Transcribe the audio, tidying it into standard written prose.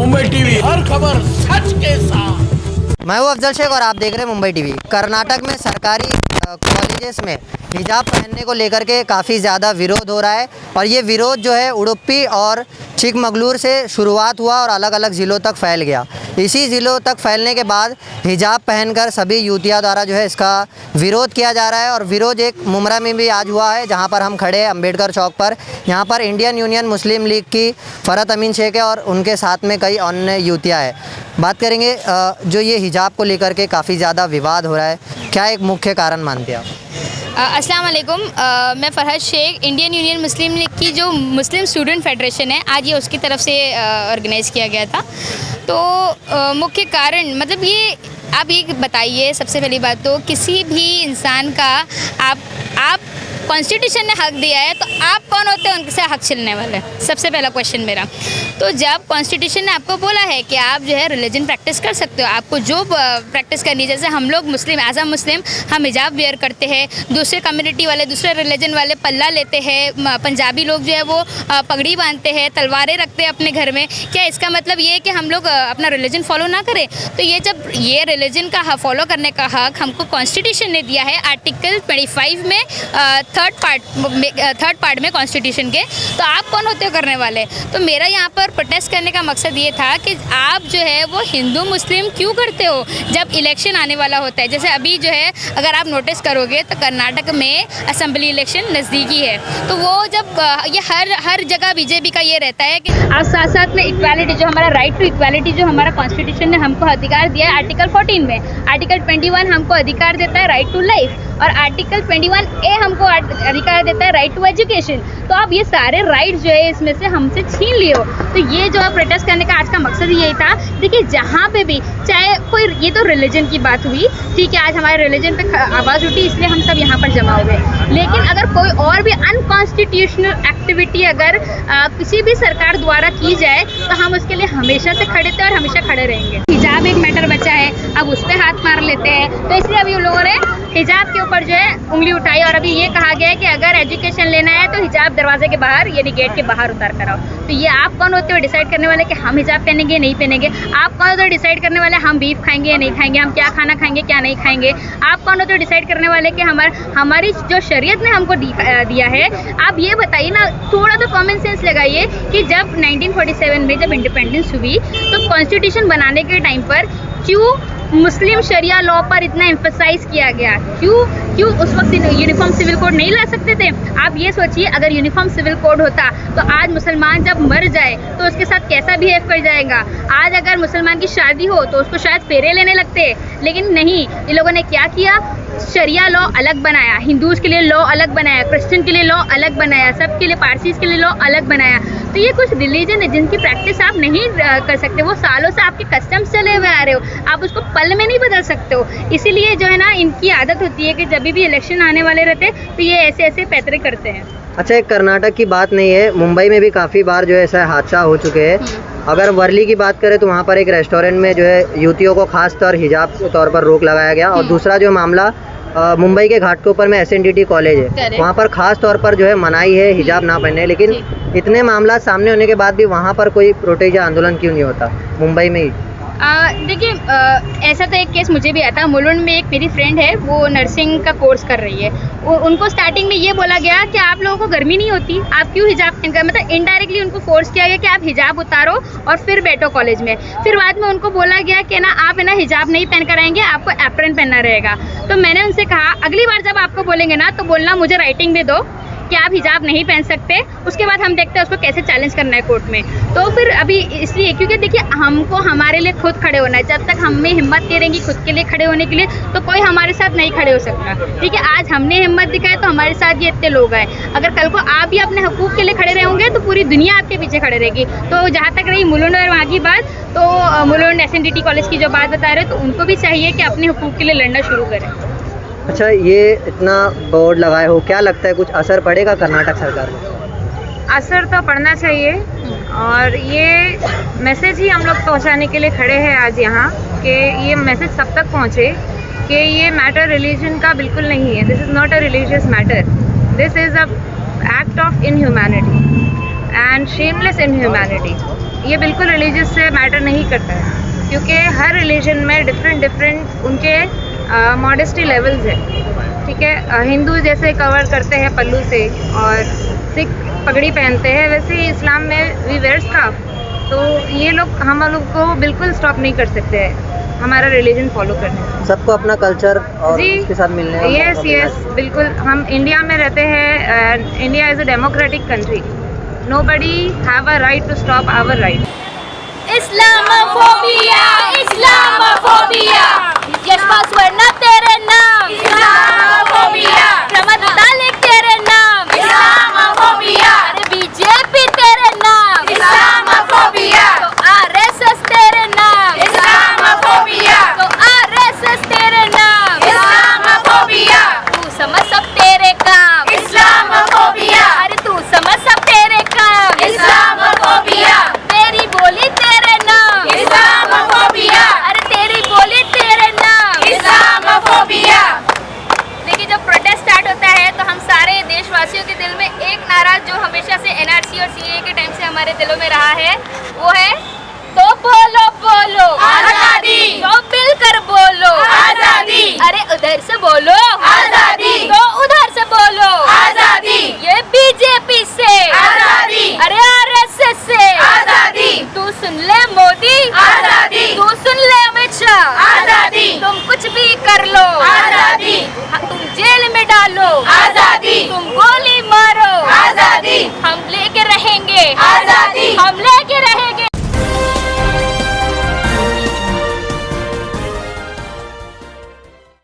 Mumbai TV, हर खबर सच के साथ। मैं हूं अफजल शेख और आप देख रहे हैं मुंबई टीवी। कर्नाटक में सरकारी कॉलेजेस में हिजाब पहनने को लेकर के काफ़ी ज़्यादा विरोध हो रहा है और ये विरोध जो है उडुपी और चिकमगलूर से शुरुआत हुआ और अलग अलग ज़िलों तक फैल गया। इसी ज़िलों तक फैलने के बाद हिजाब पहनकर सभी युवतियों द्वारा जो है इसका विरोध किया जा रहा है और विरोध एक मुमरा में भी आज हुआ है, जहां पर हम खड़े हैं अम्बेडकर चौक पर। यहां पर इंडियन यूनियन मुस्लिम लीग की फ़रत अमीन शेख है और उनके साथ में कई अन्य युवतियाँ हैं। बात करेंगे जो ये हिजाब को लेकर के काफ़ी ज़्यादा विवाद हो रहा है, क्या एक मुख्य कारण मानते हैं आप? अस्सलाम वालेकुम, मैं फ़रहत शेख, इंडियन यूनियन मुस्लिम लीग की जो मुस्लिम स्टूडेंट फेडरेशन है, आज ये उसकी तरफ से ऑर्गेनाइज़ किया गया था। तो मुख्य कारण मतलब ये आप ये बताइए, सबसे पहली बात तो किसी भी इंसान का आप कॉन्स्टिट्यूशन ने हक दिया है तो आप कौन होते हैं उनसे हक छीनने वाले? सबसे पहला क्वेश्चन मेरा। तो जब कॉन्स्टिट्यूशन ने आपको बोला है कि आप जो है रिलीजन प्रैक्टिस कर सकते हो, आपको जो प्रैक्टिस करनी, जैसे हम लोग मुस्लिम एज अ मुस्लिम हम हिजाब वेयर करते हैं, दूसरे कम्युनिटी वाले दूसरे रिलीजन वाले पल्ला लेते हैं, पंजाबी लोग जो है वो पगड़ी बांधते हैं, तलवारें रखते हैं अपने घर में, क्या इसका मतलब ये है कि हम लोग अपना रिलीजन फॉलो ना करें? तो ये जब ये रिलीजन का फॉलो करने का हक हमको कॉन्स्टिट्यूशन ने दिया है आर्टिकल 25 में थर्ड पार्ट में कॉन्स्टिट्यूशन के, तो आप कौन होते हो करने वाले? तो मेरा यहाँ पर प्रोटेस्ट करने का मकसद ये था कि आप जो है वो हिंदू मुस्लिम क्यों करते हो जब इलेक्शन आने वाला होता है? जैसे अभी जो है अगर आप नोटिस करोगे तो कर्नाटक में असेंबली इलेक्शन नज़दीकी है, तो वो जब ये हर जगह बीजेपी का ये रहता है कि आप साथ साथ में इक्वालिटी, जो हमारा राइट टू इक्वालिटी जो हमारा कॉन्स्टिट्यूशन ने हमको अधिकार दिया है आर्टिकल 14 में, आर्टिकल 21 हमको अधिकार देता है राइट टू लाइफ और आर्टिकल 21A हमको अधिकार देता है राइट टू एजुकेशन। तो आप ये सारे राइट जो है इसमें से हमसे छीन लिए हो। तो ये जो है प्रोटेस्ट करने का आज का मकसद यही था। देखिए जहाँ पे भी चाहे कोई, ये तो रिलीजन की बात हुई, ठीक है, आज हमारे रिलीजन पे आवाज़ उठी इसलिए हम सब यहाँ पर जमा हुए, लेकिन अगर कोई और भी अनकॉन्स्टिट्यूशनल एक्टिविटी अगर किसी भी सरकार द्वारा की जाए तो हम उसके लिए हमेशा से खड़े थे और हमेशा खड़े रहेंगे। हिजाब एक मैटर बचा है, अब उस पर हाथ मार लेते हैं, तो इसलिए अभी उन लोगों ने हिजाब के ऊपर जो है उंगली उठाई और अभी ये कहा गया है कि अगर एजुकेशन लेना है तो हिजाब दरवाजे के बाहर यानी गेट के बाहर उतार कर आओ। तो ये आप कौन होते हो डिसाइड करने वाले कि हम हिजाब पहनेंगे नहीं पहनेंगे? आप कौन होते हो डिसाइड करने वाले हम बीफ खाएंगे या नहीं खाएंगे, हम क्या खाना खाएंगे क्या नहीं खाएंगे? आप कौन होते हो डिसाइड करने वाले कि हमारी जो शरीयत ने हमको दिया है? आप ये बताइए ना, थोड़ा तो कॉमन सेंस लगाइए कि जब 1947 में जब इंडिपेंडेंस हुई तो कॉन्स्टिट्यूशन बनाने के टाइम पर क्यों मुस्लिम शरिया लॉ पर इतना एम्फसाइज किया गया? क्यों उस वक्त यूनिफॉर्म सिविल कोड नहीं ला सकते थे? आप ये सोचिए, अगर यूनिफॉर्म सिविल कोड होता तो आज मुसलमान जब मर जाए तो उसके साथ कैसा बिहेव कर जाएगा? आज अगर मुसलमान की शादी हो तो उसको शायद फेरे लेने लगते, लेकिन नहीं, ये लोगों ने क्या किया? शरिया लॉ अलग बनाया, हिंदूज के लिए लॉ अलग बनाया, क्रिश्चियन के लिए लॉ अलग बनाया, सबके लिए, पारसीज के लिए लॉ अलग बनाया। तो ये कुछ रिलीजन है जिनकी प्रैक्टिस आप नहीं कर सकते, वो सालों से आपके कस्टम्स चले हुए आ रहे हो, आप उसको पल में नहीं बदल सकते हो। इसीलिए जो है ना, इनकी आदत होती है कि जब भी इलेक्शन आने वाले रहते तो ये ऐसे पैतरे करते हैं। अच्छा, एक कर्नाटक की बात नहीं है, मुंबई में भी काफ़ी बार जो है ऐसा हादसा हो चुके हैं। अगर वर्ली की बात करें तो वहाँ पर एक रेस्टोरेंट में जो है युवतियों को खास तौर हिजाब के तौर पर रोक लगाया गया और दूसरा जो मामला मुंबई के घाटकोपर में SNDT कॉलेज है, वहाँ पर खास तौर पर जो है मनाही है हिजाब ना पहनने, लेकिन इतने मामला सामने होने के बाद भी वहाँ पर कोई प्रोटेस्ट या आंदोलन क्यों नहीं होता मुंबई में ही? देखिए, ऐसा तो एक केस मुझे भी आया था। मुलुंड में एक मेरी फ्रेंड है, वो नर्सिंग का कोर्स कर रही है। उनको स्टार्टिंग में ये बोला गया कि आप लोगों को गर्मी नहीं होती, आप क्यों हिजाब पहनकर, मतलब इनडायरेक्टली उनको फोर्स किया गया कि आप हिजाब उतारो और फिर बैठो कॉलेज में। फिर बाद में उनको बोला गया कि ना आप है ना हिजाब नहीं पहन कर आएंगे, आपको एप्रन पहनना रहेगा। तो मैंने उनसे कहा अगली बार जब आपको बोलेंगे ना तो बोलना मुझे राइटिंग में दो कि आप हिजाब नहीं पहन सकते, उसके बाद हम देखते हैं उसको कैसे चैलेंज करना है कोर्ट में। तो फिर अभी इसलिए, क्योंकि देखिए हमको हमारे लिए खुद खड़े होना है, जब तक हमें हिम्मत नहीं रहेंगी खुद के लिए खड़े होने के लिए तो कोई हमारे साथ नहीं खड़े हो सकता। ठीक है, आज हमने हिम्मत दिखाई तो हमारे साथ ये इतने लोग आए, अगर कल को आप भी अपने हकूक़ के लिए खड़े रहेंगे तो पूरी दुनिया आपके पीछे खड़े रहेगी। तो जहाँ तक रही मुलुंड और वहाँ की बात, तो मुलुंड SNDT कॉलेज की जो बात बता रहे, तो उनको भी चाहिए कि अपने हकूक़ के लिए लड़ना शुरू करें। अच्छा, ये इतना बोर्ड लगाए हो, क्या लगता है कुछ असर पड़ेगा कर्नाटक सरकार में? असर तो पड़ना चाहिए और ये मैसेज ही हम लोग पहुंचाने के लिए खड़े हैं आज यहाँ, कि ये मैसेज सब तक पहुँचे कि ये मैटर रिलीजन का बिल्कुल नहीं है। This is not a religious matter, this is a act of inhumanity and shameless inhumanity. ये बिल्कुल रिलीजियस से मैटर नहीं करता है, क्योंकि हर रिलीजन में डिफरेंट उनके मॉडेस्टी लेवल्स है। ठीक है, हिंदू जैसे कवर करते हैं पल्लू से और सिख पगड़ी पहनते हैं, वैसे ही इस्लाम में वी वेयर स्कार्फ। तो ये लोग हम लोग को बिल्कुल स्टॉप नहीं कर सकते हैं हमारा रिलीजन फॉलो करने से। सबको अपना कल्चर और जी, उसके साथ मिलने का यस मौका मिला यस है। बिल्कुल। हम इंडिया में रहते हैं, India is a democratic country, nobody have a right to stop our right. Islamophobia, Islamophobia, Yashpal Swarna तेरे नाम, इस्लामोफोबिया, प्रमोद तालिक तेरे नाम, इस्लामोफोबिया, अरे बीजेपी तेरे नाम, इस्लामोफोबिया, तो आरएसएस तेरे नाम, इस्लामोफोबिया, तो आरएसएस तेरे नाम, इस्लामोफोबिया, तू समझ सब तेरे काम, इस्लामोफोबिया, अरे तू समझ सब तेरे काम, इस्लामोफोबिया, तेरी बोली तेरे नाम, इस्लामोफोबिया, अरे तेरी बोली तेरे नाम, इस्लामोफोबिया। देखिए, जब प्रोटेस्ट स्टार्ट होता है तो हम सारे देशवासियों के दिल में एक नारा जो हमेशा से एनआरसी और सीएए के टाइम से हमारे दिलों में रहा है, वो है तो बोलो बोलो आजादी, तो मिलकर बोलो आजादी, अरे उधर से बोलो आजादी, तो उधर से बोलो आजादी, ये बीजेपी से आजादी, अरे आरएसएस से आजादी, तू सुन ले मोदी आजादी, तू सुन ले अमित शाह आजादी, तुम कुछ भी कर लो आजादी, तुम जेल में डालो आजादी, तुम गोली मारो आजादी, हम लेके रहेंगे आजादी, हम लेके रहेंगे